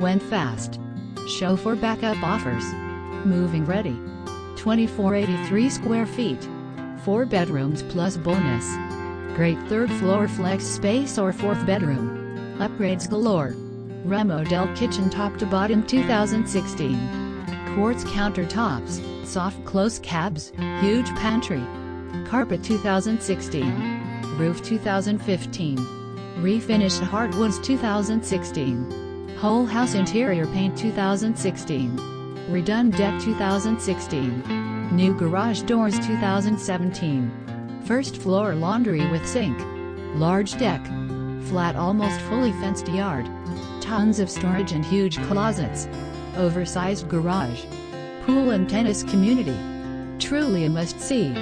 Went fast. Show for backup offers. Moving ready. 2483 square feet. 4 bedrooms plus bonus. Great third floor flex space or 4th bedroom. Upgrades galore. Remodeled kitchen top to bottom 2016. Quartz countertops, soft close cabs, huge pantry. Carpet 2016. Roof 2015. Refinished hardwoods 2016. Whole house interior paint 2016. Redone deck 2016. New garage doors 2017. First floor laundry with sink. Large deck. Flat almost fully fenced yard. Tons of storage and huge closets. Oversized garage. Pool and tennis community. Truly a must-see.